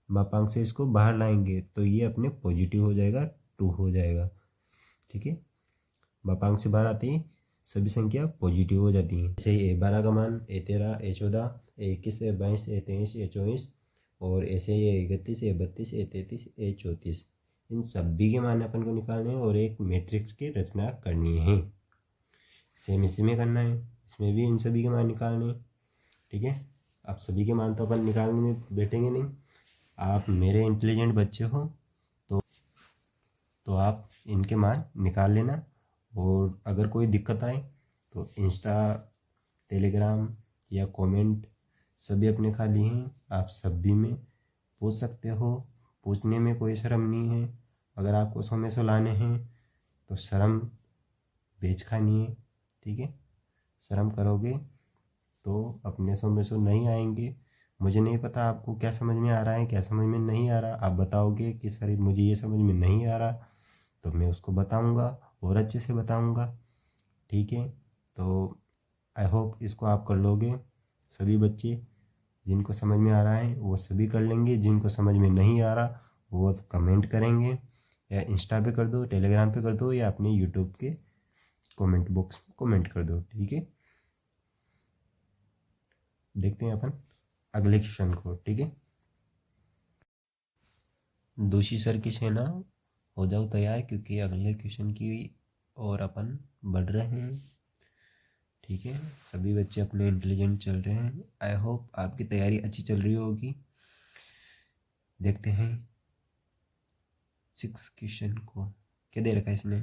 S1: मापांक से इसको बाहर लाएंगे तो ये अपने पॉजिटिव हो जाएगा, 2 हो जाएगा, ठीक है। मापांक से बाहर आते ही सभी संख्या पॉजिटिव हो जाती हैं। जैसे A12 का मान A13 A14 A21 A22 A23 A24 और ऐसे ही A31 A32 A33 A34, इन सभी के मान अपन को निकालने हैं और एक मैट्रिक्स की रचना करनी है। सेम इसी में करना है, इसमें भी इन सभी के मान निकालने हैं, ठीक है। अब सभी के मान तो अपन निकालने में बैठेंगे नहीं, आप मेरे इंटेलिजेंट बच्चे हो तो आप इनके मान निकाल लेना। और अगर कोई दिक्कत आए तो इंस्टा टेलीग्राम या कमेंट सभी अपने खाली हैं, आप सभी में पूछ सकते हो, पूछने में कोई शर्म नहीं है। अगर आपको 100 में 100 लाने हैं तो शर्म बेच खानी है, ठीक है। शर्म करोगे तो अपने 100 में 100 नहीं आएंगे। मुझे नहीं पता आपको क्या समझ में आ रहा है क्या समझ में नहीं आ रहा, आप बताओगे कि सर मुझे ये समझ में नहीं आ रहा तो मैं उसको बताऊंगा और अच्छे से बताऊंगा, ठीक है। तो आई होप इसको आप कर लोगे। सभी बच्चे जिनको समझ में आ रहा है वो सभी कर लेंगे, जिनको समझ में नहीं आ रहा वो कमेंट करेंगे, या इंस्टा पे कर दो, टेलीग्राम पे कर दो, या अपने यूट्यूब के कमेंट बॉक्स में कमेंट कर दो, ठीक है। देखते हैं अपन अगले क्वेश्चन को, ठीक है। दोषी सर की सेना हो जाओ तैयार, क्योंकि अगले क्वेश्चन की और अपन बढ़ रहे हैं, ठीक है। सभी बच्चे अपने इंटेलिजेंट चल रहे हैं। आई होप आपकी तैयारी अच्छी चल रही होगी। देखते हैं 6 क्वेश्चन को। क्या दे रखा है इसने,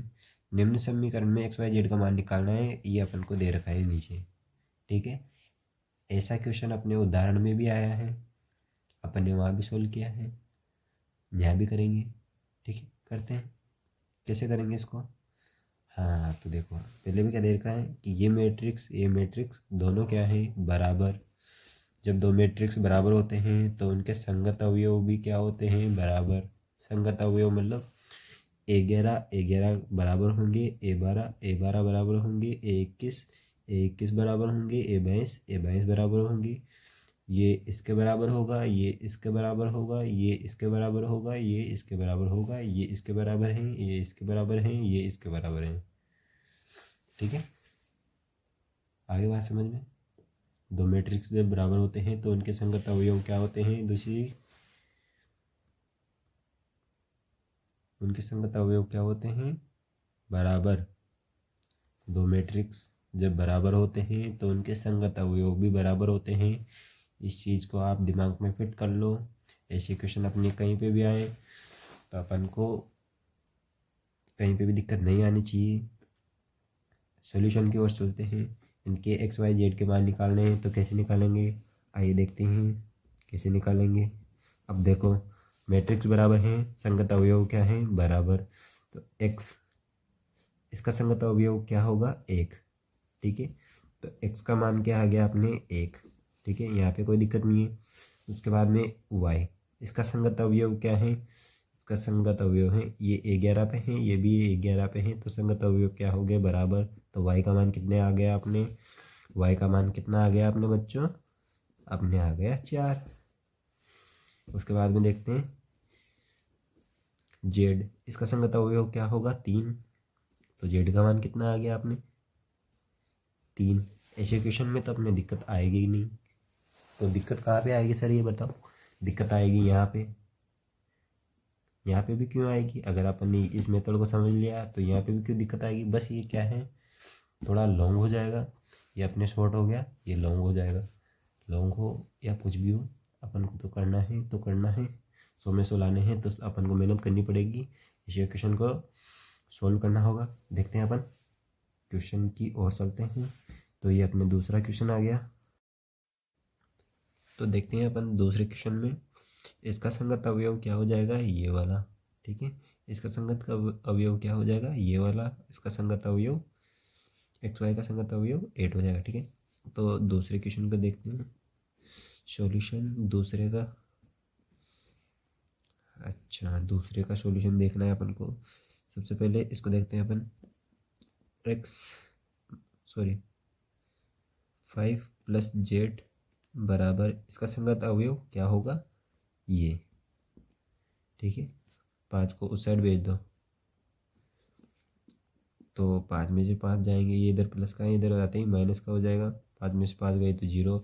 S1: निम्न समीकरण में XYZ का मान निकालना है, ये अपन को दे रखा है नीचे, ठीक है। ऐसा क्वेश्चन अपने उदाहरण में भी आया है, अपन ने वहाँ भी सोल्व किया है, यहाँ भी करेंगे, ठीक है। करते हैं कैसे करेंगे इसको। हाँ तो देखो पहले भी क्या दे रखा है कि ये मैट्रिक्स दोनों क्या है, बराबर। जब दो मैट्रिक्स बराबर होते हैं तो उनके संगत अवयव भी क्या होते हैं, बराबर। संगत अवयव मतलब A11 बराबर होंगे, A12 बराबर होंगे, A21 बराबर होंगे, A22 बराबर होंगे। ये इसके बराबर होगा, ये इसके बराबर होगा, ये इसके बराबर होगा, ये इसके बराबर होगा, ये इसके बराबर हैं, ये इसके बराबर हैं, ये इसके बराबर हैं, ठीक है। आगे बात समझ में। दो मैट्रिक्स जब बराबर होते हैं तो उनके संगत अवयव क्या होते हैं, उनके संगत अवयव क्या होते हैं, बराबर। दो मैट्रिक्स जब बराबर होते हैं तो उनके संगत अवयव भी बराबर होते हैं। इस चीज़ को आप दिमाग में फिट कर लो। ऐसे क्वेश्चन अपने कहीं पे भी आए तो अपन को कहीं पे भी दिक्कत नहीं आनी चाहिए। सॉल्यूशन की ओर चलते हैं। इनके एक्स वाई जेड के मान निकालने हैं तो कैसे निकालेंगे, आइए देखते हैं कैसे निकालेंगे। अब देखो मैट्रिक्स बराबर हैं, संगत अवयव क्या है, बराबर। तो एक्स, इसका संगत अवयव क्या होगा, एक। ठीक है, तो एक्स का मान क्या आ गया अपने, एक। ठीक है, यहाँ पे कोई दिक्कत नहीं है। उसके बाद में वाई, इसका संगत अवयव क्या है, इसका संगत अवयव है ये A11 पे है, ये भी A11 पे है, तो संगत अवयव क्या हो गए, बराबर। तो वाई का मान कितने आ गया अपने, वाई का मान कितना आ गया अपने बच्चों, अपने आ गया 4। उसके बाद में देखते हैं जेड, इसका संगत अवयव क्या होगा, 3। तो जेड का मान कितना आ गया अपने, 3। ऐसे क्वेश्चन में तो अपने दिक्कत आएगी ही नहीं। तो दिक्कत कहाँ पे आएगी सर, ये बताओ। दिक्कत आएगी यहाँ पे। यहाँ पे भी क्यों आएगी, अगर अपन ने इस मेथड को समझ लिया तो यहाँ पे भी क्यों दिक्कत आएगी, बस ये क्या है, थोड़ा लॉन्ग हो जाएगा। ये अपने शॉर्ट हो गया, ये लॉन्ग हो जाएगा। लॉन्ग हो या कुछ भी हो, अपन को तो करना है तो करना है। 100 में 100 लाने हैं तो अपन को मेहनत करनी पड़ेगी। इस क्वेश्चन को सॉल्व करना होगा। देखते हैं अपन क्वेश्चन की ओर चलते हैं। तो ये अपने दूसरा क्वेश्चन आ गया। तो देखते हैं अपन दूसरे क्वेश्चन में, इसका संगत अवयव क्या हो जाएगा, ये वाला। ठीक है, इसका संगत का अवयव क्या हो जाएगा, ये वाला। इसका संगत अवयव एक्स वाई का संगत अवयव 8 हो जाएगा। ठीक है, तो दूसरे क्वेश्चन को देखते हैं सॉल्यूशन दूसरे का। अच्छा, दूसरे का सॉल्यूशन देखना है अपन को। सबसे पहले इसको देखते हैं अपन, 5 + z बराबर, इसका संगत अवयव क्या होगा, ये। ठीक है, 5 को उस साइड भेज दो तो 5 में से 5 जाएंगे, ये इधर प्लस का है, इधर आते ही माइनस का हो जाएगा। 5 में से 5 गए तो 0।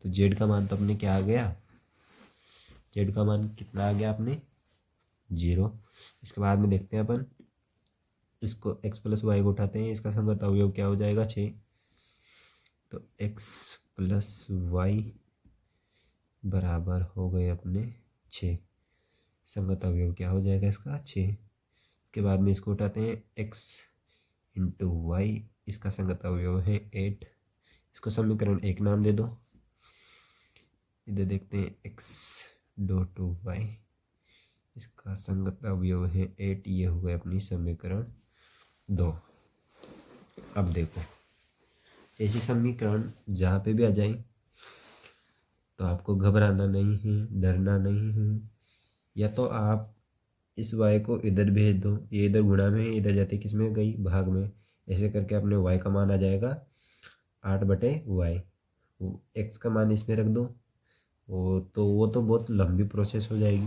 S1: तो जेड का मान तो अपने क्या आ गया, जेड का मान कितना आ गया अपने, 0। इसके बाद में देखते हैं अपन, इसको x + y को उठाते हैं, इसका संगत अवयव क्या हो जाएगा, 6। तो x + y बराबर हो गए अपने 6। संगत अवयव क्या हो जाएगा इसका, 6। इसके बाद में इसको उठाते हैं, x × y, इसका संगत अवयव है 8। इसको समीकरण 1 नाम दे दो। इधर देखते हैं x.y, इसका संगत अवयव है 8। ये हो गए अपनी समीकरण 2। अब देखो ऐसे समीकरण जहाँ पे भी आ जाए तो आपको घबराना नहीं है, डरना नहीं है। या तो आप इस y को इधर भेज दो, ये इधर गुणा में है, इधर जाते किस में गई, भाग में। ऐसे करके अपने y का मान आ जाएगा 8/y। x का मान इसमें रख दो, वो तो बहुत लंबी प्रोसेस हो जाएगी,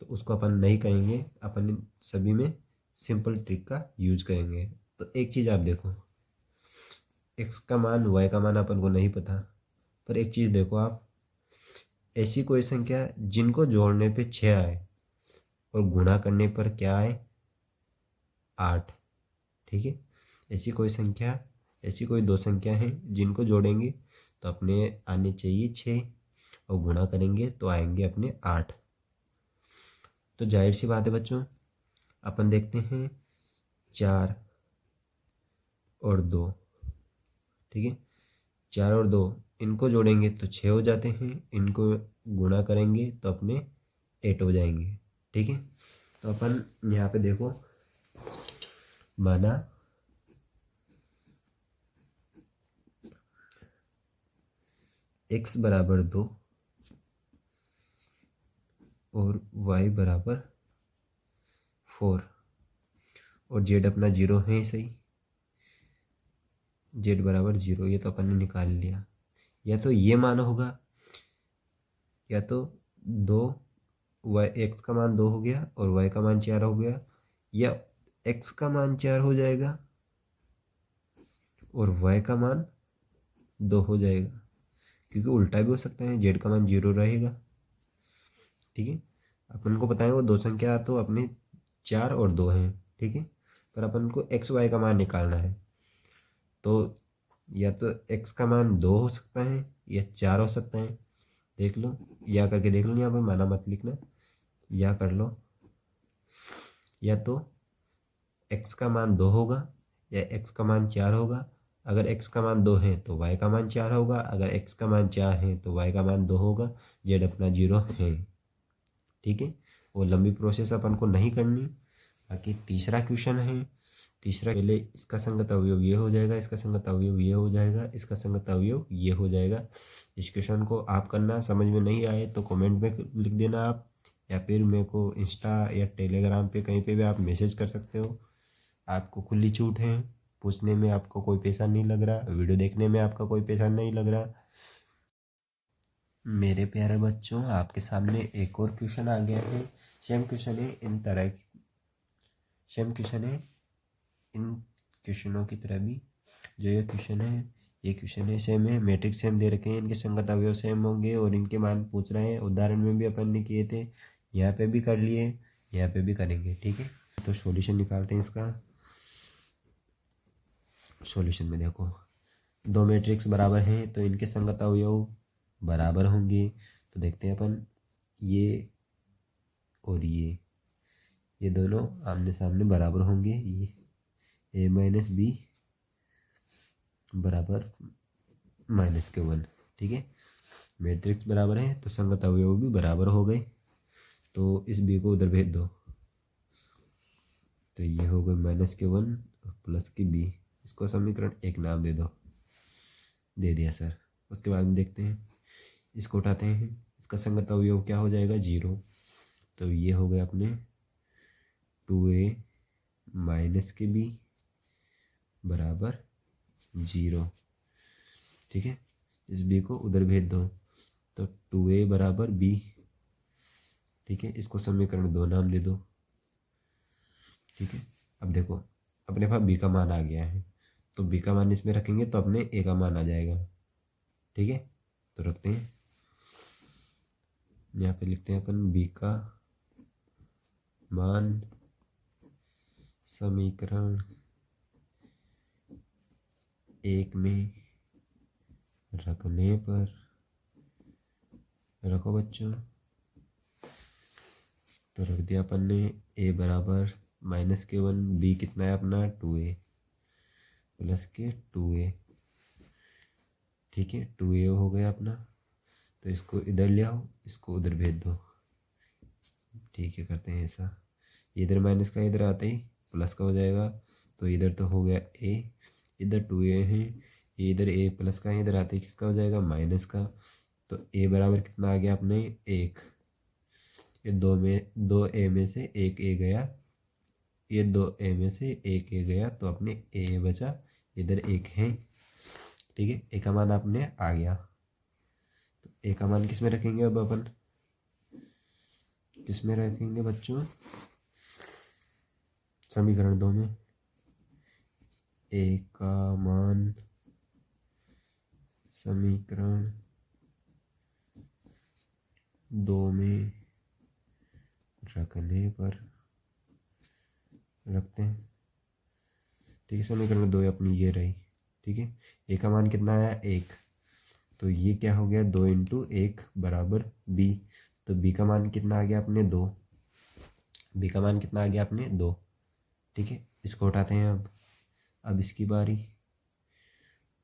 S1: तो उसको अपन नहीं करेंगे। अपन सभी में सिंपल ट्रिक का यूज करेंगे। तो एक चीज़ आप देखो, x का मान y का मान अपन को नहीं पता, पर एक चीज़ देखो आप, ऐसी कोई संख्या जिनको जोड़ने पे 6 आए और गुणा करने पर क्या आए, 8। ठीक है, ऐसी कोई संख्या, ऐसी कोई दो संख्या हैं जिनको जोड़ेंगे तो अपने आने चाहिए 6 और गुणा करेंगे तो आएंगे अपने 8। तो जाहिर सी बात है बच्चों, अपन देखते हैं 4 और 2। ठीक है, 4 और 2 इनको जोड़ेंगे तो 6 हो जाते हैं, इनको गुणा करेंगे तो अपने 8 हो जाएंगे। ठीक है, तो अपन यहाँ पे देखो, माना x बराबर 2 और y बराबर 4 और z अपना 0 है, सही। z बराबर 0, ये तो अपन ने निकाल लिया। या तो ये मान होगा, या तो 2 x का मान 2 हो गया और y का मान 4 हो गया, या x का मान 4 हो जाएगा और y का मान 2 हो जाएगा, क्योंकि उल्टा भी हो सकता है, z का मान 0 रहेगा। ठीक है, अपन को पता है वो दो संख्या तो अपने 4 और 2 हैं। ठीक है, पर अपन को x y का मान निकालना है, तो या तो x का मान 2 हो सकता है या 4 हो सकता है। देख लो, या करके देख लो, यहाँ पर माना मत लिखना, या कर लो। या तो x का मान 2 होगा या x का मान 4 होगा। अगर x का मान 2 है तो y का मान 4 होगा, अगर x का मान 4 है तो y का मान 2 होगा, z अपना 0 है। ठीक है, वो लंबी प्रोसेस अपन को नहीं करनी। बाकी तीसरा क्वेश्चन है, तीसरा पहले इसका संगत अवयव ये हो जाएगा, इसका संगत अवयव ये हो जाएगा, इसका संगत अवयव ये हो जाएगा। इस क्वेश्चन को आप करना, समझ में नहीं आए तो कमेंट में लिख देना आप, या फिर मेरे को इंस्टा या टेलीग्राम पे कहीं पे भी आप मैसेज कर सकते हो। आपको खुली छूट है, पूछने में आपको कोई पैसा नहीं लग रहा, वीडियो देखने में आपका कोई पैसा नहीं लग रहा। मेरे प्यारे बच्चों, आपके सामने एक और क्वेश्चन आ गया है। सेम क्वेश्चन है, सेम क्वेश्चन है इन क्वेश्चनों की तरह भी। जो ये क्वेश्चन है, ये क्वेश्चन है सेम है, मैट्रिक्स सेम दे रखे हैं, इनके संगत अवयव सेम होंगे और इनके मान पूछ रहे हैं। उदाहरण में भी अपन ने किए थे, यहाँ पे भी कर लिए, यहाँ पे भी करेंगे। ठीक है, तो सॉल्यूशन निकालते हैं इसका। सॉल्यूशन में देखो, दो मैट्रिक्स बराबर हैं तो इनके संगत अवयव बराबर होंगे। तो देखते हैं अपन, ये और ये दोनों आमने सामने बराबर होंगे। ये a माइनस बी बराबर -1। ठीक है, मैट्रिक्स बराबर है तो संगत अवयव भी बराबर हो गए। तो इस b को उधर भेज दो, तो ये हो गए -1 और +b। इसको समीकरण 1 नाम दे दो। दे दिया सर। उसके बाद में देखते हैं, इसको उठाते हैं, इसका संगत अवयव क्या हो जाएगा, 0। तो ये हो गया अपने 2a - b बराबर 0। ठीक है, इस b को उधर भेज दो, तो 2a बराबर b। ठीक है, इसको समीकरण 2 नाम दे दो। ठीक है, अब देखो अपने पास b का मान आ गया है, तो b का मान इसमें रखेंगे तो अपने a का मान आ जाएगा। ठीक है, तो रखते हैं, यहाँ पे लिखते हैं अपन b का मान समीकरण 1 में रखने पर, रखो बच्चों, तो रख दिया अपन ने a बराबर -1, b कितना है अपना 2a + 2a। ठीक है, 2a हो गया अपना, तो इसको इधर ले आओ, इसको उधर भेज दो। ठीक है, करते हैं ऐसा, इधर माइनस का इधर आते ही प्लस का हो जाएगा, तो इधर तो हो गया a, इधर 2a है, ये इधर a प्लस का है, इधर आते ही किसका हो जाएगा, माइनस का। तो a बराबर कितना आ गया अपने 1। ये 2a में से 1a गया, ये 2a में से 1a गया, तो अपने a बचा, इधर 1 है। ठीक है, a का मान अपने आ गया, तो a का मान किस में रखेंगे, अब अपन किस में रखेंगे बच्चों, समीकरण 2 में। a का मान समीकरण 2 में रखने पर रखते हैं। ठीक है, समीकरण 2 अपनी ये रही। ठीक है, a का मान कितना आया 1, तो ये क्या हो गया 2 × 1 बराबर b। तो b का मान कितना आ गया अपने 2, b का मान कितना आ गया अपने 2। ठीक है, इसको उठाते हैं अब इसकी बारी,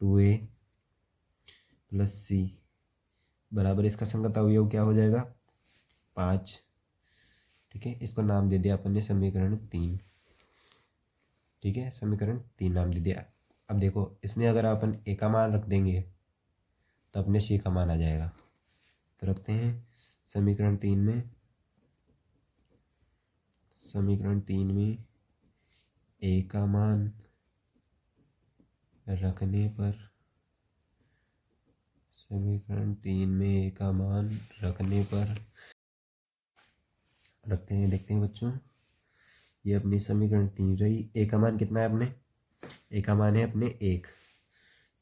S1: 2a + c बराबर, इसका संगत अवयव क्या हो जाएगा 5। ठीक है, इसको नाम दे दिया अपन ने समीकरण 3। ठीक है, समीकरण 3 नाम दे दिया। अब देखो इसमें अगर अपन a का मान रख देंगे तो अपने c का मान आ जाएगा। तो रखते हैं समीकरण 3 में, a का मान रखने पर, समीकरण 3 में a का मान रखने पर रखते हैं। देखते हैं बच्चों, ये अपनी समीकरण 3 रही। a का मान कितना है अपने, a का मान है अपने 1,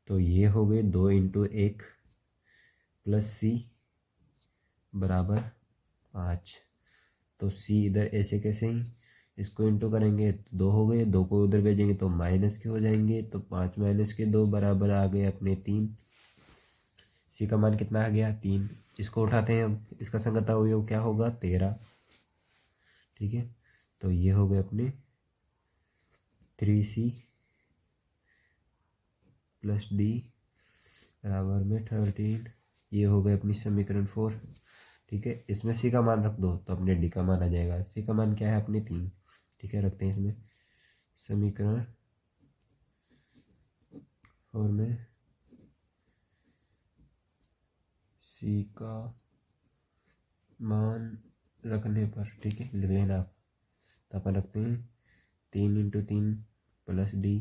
S1: तो ये हो गए 2 × 1 प्लस सी बराबर 5। तो सी इधर ऐसे कैसे ही इसको इंटू करेंगे तो 2 हो गए, 2 को उधर भेजेंगे तो माइनस के हो जाएंगे, तो 5 - के 2 बराबर आ गए अपने 3। सी का मान कितना आ गया 3। इसको उठाते हैं अब, इसका संगत अवयव क्या होगा 13। ठीक है, तो ये हो गए अपने 3C + D बराबर में 13। ये हो गए अपनी समीकरण 4। ठीक है, इसमें सी का मान रख दो तो अपने डी का मान आ जाएगा। सी का मान क्या है अपने 3। ठीक है, रखते हैं इसमें समीकरण 4 में सी का मान रखने पर, ठीक है, लिख लेना आप। तो अपन रखते हैं 3 × 3 + D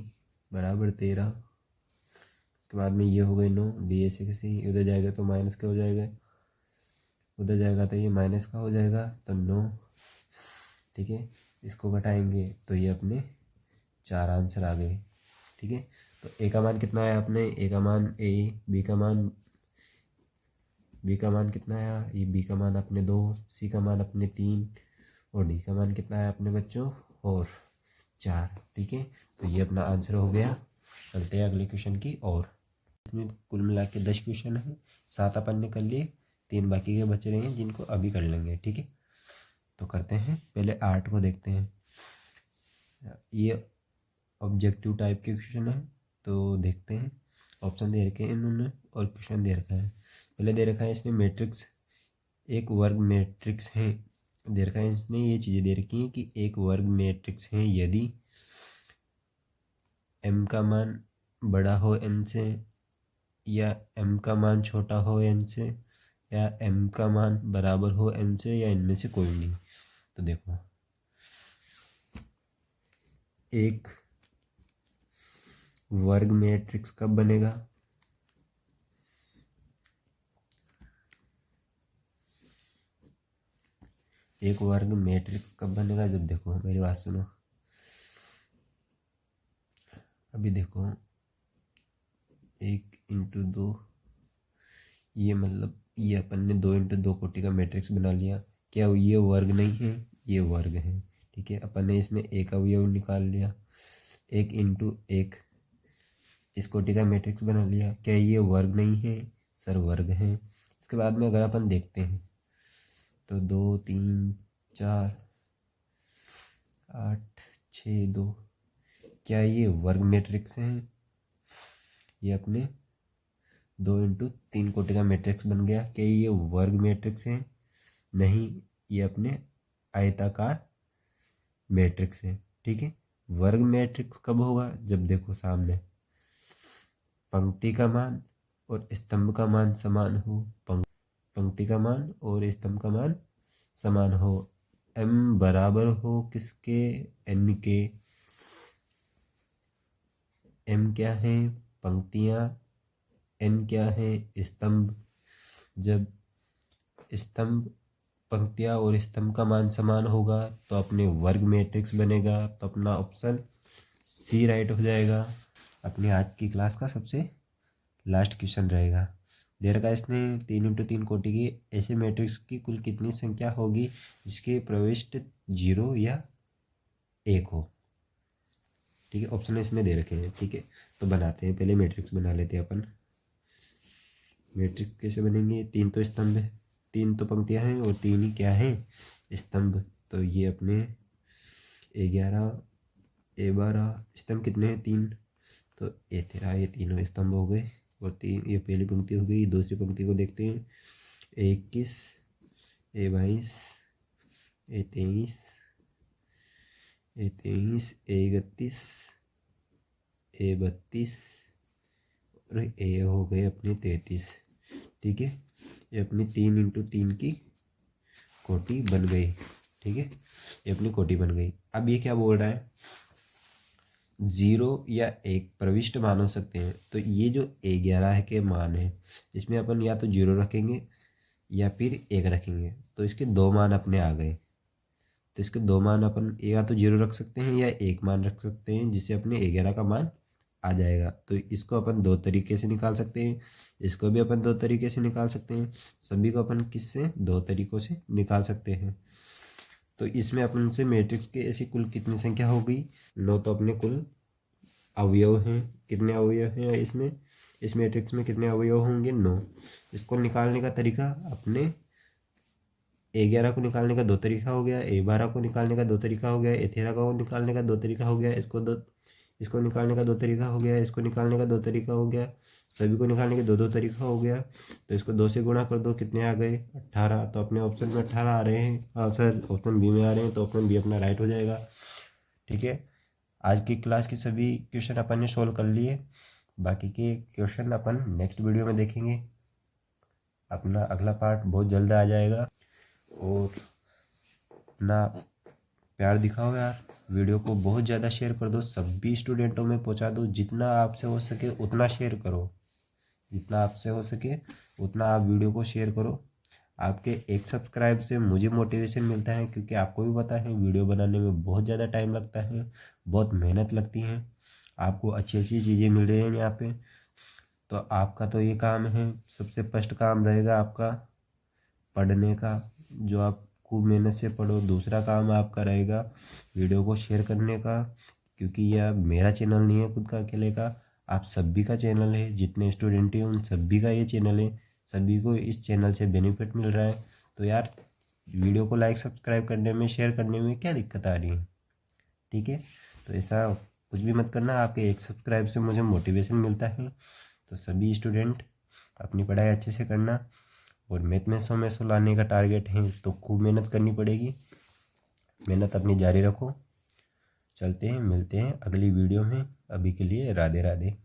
S1: बराबर 13। उसके बाद में ये हो गए 9। डी ऐसे कैसे ही उधर जाएगा तो माइनस का हो जाएगा, उधर जाएगा तो ये माइनस का हो जाएगा, तो 9। ठीक है, इसको घटाएंगे तो ये अपने 4 आंसर आ गए। ठीक है, तो ए का मान कितना आया अपने, ए का मान ए, बी का मान कितना आया, ये बी का मान अपने 2, सी का मान अपने 3 और डी का मान कितना है अपने बच्चों और 4। ठीक है, तो ये अपना आंसर हो गया। चलते हैं अगले क्वेश्चन की और। इसमें कुल मिला के 10 क्वेश्चन है, 7 अपन ने कर लिए, 3 बाकी के बचे रहे हैं जिनको अभी कर लेंगे। ठीक है, तो करते हैं, पहले 8 को देखते हैं। ये ऑब्जेक्टिव टाइप के क्वेश्चन है, तो देखते हैं। ऑप्शन दे रखे हैं इन्होंने और क्वेश्चन दे रखा है। पहले दे रखा है इसने मैट्रिक्स, एक वर्ग मैट्रिक्स है, दे रखा है इसने ये चीज़ें दे रखी हैं कि एक वर्ग मैट्रिक्स है यदि m का मान बड़ा हो n से, या m का मान छोटा हो n से, या m का मान बराबर हो n से, या इनमें से कोई नहीं। तो देखो, एक वर्ग मैट्रिक्स कब बनेगा, एक वर्ग मैट्रिक्स कब बनेगा, जब देखो मेरी बात सुनो, अभी देखो 1 × 2, ये मतलब ये अपन ने 2 × 2 कोटि का मैट्रिक्स बना लिया। क्या ये वर्ग नहीं है, ये वर्ग है। ठीक है, अपन ने इसमें एक अवयव निकाल लिया, 1 × 1 इस कोटि का मैट्रिक्स बना लिया। क्या ये वर्ग नहीं है, सर वर्ग है। इसके बाद में अगर अपन देखते हैं तो 2 3 4 8 6 2, क्या ये वर्ग मैट्रिक्स हैं, ये अपने 2 × 3 कोटि का मैट्रिक्स बन गया। क्या ये वर्ग मैट्रिक्स है, नहीं, ये अपने आयताकार मैट्रिक्स है। ठीक है, वर्ग मैट्रिक्स कब होगा, जब देखो सामने पंक्ति का मान और स्तंभ का मान समान हो, पंक्ति का मान और स्तंभ का मान समान हो, m बराबर हो किसके, n के। m क्या है, पंक्तियाँ, n क्या है, स्तंभ। जब स्तंभ, पंक्तियाँ और स्तंभ का मान समान होगा तो अपने वर्ग मैट्रिक्स बनेगा। तो अपना ऑप्शन सी राइट हो जाएगा। अपनी आज की क्लास का सबसे लास्ट क्वेश्चन रहेगा। दे रखा है इसने 3 × 3 कोटि की ऐसे मैट्रिक्स की कुल कितनी संख्या होगी जिसके प्रविष्ट 0 या 1 हो। ठीक है, ऑप्शन इसने दे रखे हैं। ठीक है, तो बनाते हैं, पहले मैट्रिक्स बना लेते हैं अपन। मैट्रिक्स कैसे बनेंगे, 3 तो स्तंभ है, 3 तो पंक्तियां हैं और 3 ही क्या है, स्तंभ। तो ये अपने A11 A12 स्तंभ कितने हैं, 3। तो A13 ये तीनों स्तंभ हो गए और 3 ये पहली पंक्ति हो गई। दूसरी पंक्ति को देखते हैं, A21 A22 A23 A31 A32 और ए हो गए अपने 33। ठीक है, ये अपनी 3 × 3 की कोटि बन गई। ठीक है, ये अपनी कोटि बन गई। अब ये क्या बोल रहा है, 0 या 1 प्रविष्ट मान हो सकते हैं। तो ये जो A11 के मान है, इसमें अपन या तो 0 रखेंगे या फिर 1 रखेंगे, तो इसके 2 मान अपने आ गए। तो इसके 2 मान अपन या तो 0 रख सकते हैं या 1 मान रख सकते हैं, जिससे अपने A11 का मान आ जाएगा। तो इसको अपन दो तरीके से निकाल सकते हैं, इसको भी अपन दो तरीके से निकाल सकते हैं, सभी को अपन किससे दो तरीक़ों से निकाल सकते हैं। तो इसमें अपन से मैट्रिक्स के ऐसी कुल कितनी संख्या हो गई, 9। तो अपने कुल अवयव हैं, कितने अवयव हैं इसमें, इस मैट्रिक्स में कितने अवयव होंगे, 9। इसको निकालने का तरीका अपने A11 को निकालने का दो तरीका हो गया, A12 को निकालने का दो तरीका हो गया, A13 को निकालने का दो तरीका हो गया, इसको निकालने का दो तरीका हो गया, इसको निकालने का दो तरीका हो गया, सभी को निकालने के दो दो तरीका हो गया। तो इसको 2 से गुणा कर दो, कितने आ गए, 18। तो अपने ऑप्शन में 18 आ रहे हैं आंसर, ऑप्शन बी में आ रहे हैं, तो ऑप्शन बी अपना राइट हो जाएगा। ठीक है, आज की क्लास के सभी क्वेश्चन अपन ने सोल्व कर लिए, बाकी के क्वेश्चन अपन नेक्स्ट वीडियो में देखेंगे। अपना अगला पार्ट बहुत जल्द आ जाएगा। और अपना प्यार दिखाओ यार, वीडियो को बहुत ज़्यादा शेयर कर दो, सभी स्टूडेंटों में पहुंचा दो, जितना आपसे हो सके उतना शेयर करो, जितना आपसे हो सके उतना आप वीडियो को शेयर करो। आपके एक सब्सक्राइब से मुझे मोटिवेशन मिलता है, क्योंकि आपको भी पता है वीडियो बनाने में बहुत ज़्यादा टाइम लगता है, बहुत मेहनत लगती है। आपको अच्छी अच्छी चीज़ें मिल रही हैं यहाँ पे, तो आपका तो ये काम है, सबसे फर्स्ट काम रहेगा आपका पढ़ने का, जो आप खूब मेहनत से पढ़ो। दूसरा काम आपका रहेगा वीडियो को शेयर करने का, क्योंकि यह मेरा चैनल नहीं है खुद का अकेले का, आप सभी का चैनल है, जितने स्टूडेंट हैं उन सभी का ये चैनल है, सभी को इस चैनल से बेनिफिट मिल रहा है। तो यार वीडियो को लाइक सब्सक्राइब करने में, शेयर करने में क्या दिक्कत आ रही है। ठीक है, तो ऐसा कुछ भी मत करना, आपके एक सब्सक्राइब से मुझे मोटिवेशन मिलता है। तो सभी स्टूडेंट अपनी पढ़ाई अच्छे से करना, और मैथ में 100 में 100 लाने का टारगेट है, तो खूब मेहनत करनी पड़ेगी, मेहनत अपनी जारी रखो। चलते हैं, मिलते हैं अगली वीडियो में, अभी के लिए राधे राधे।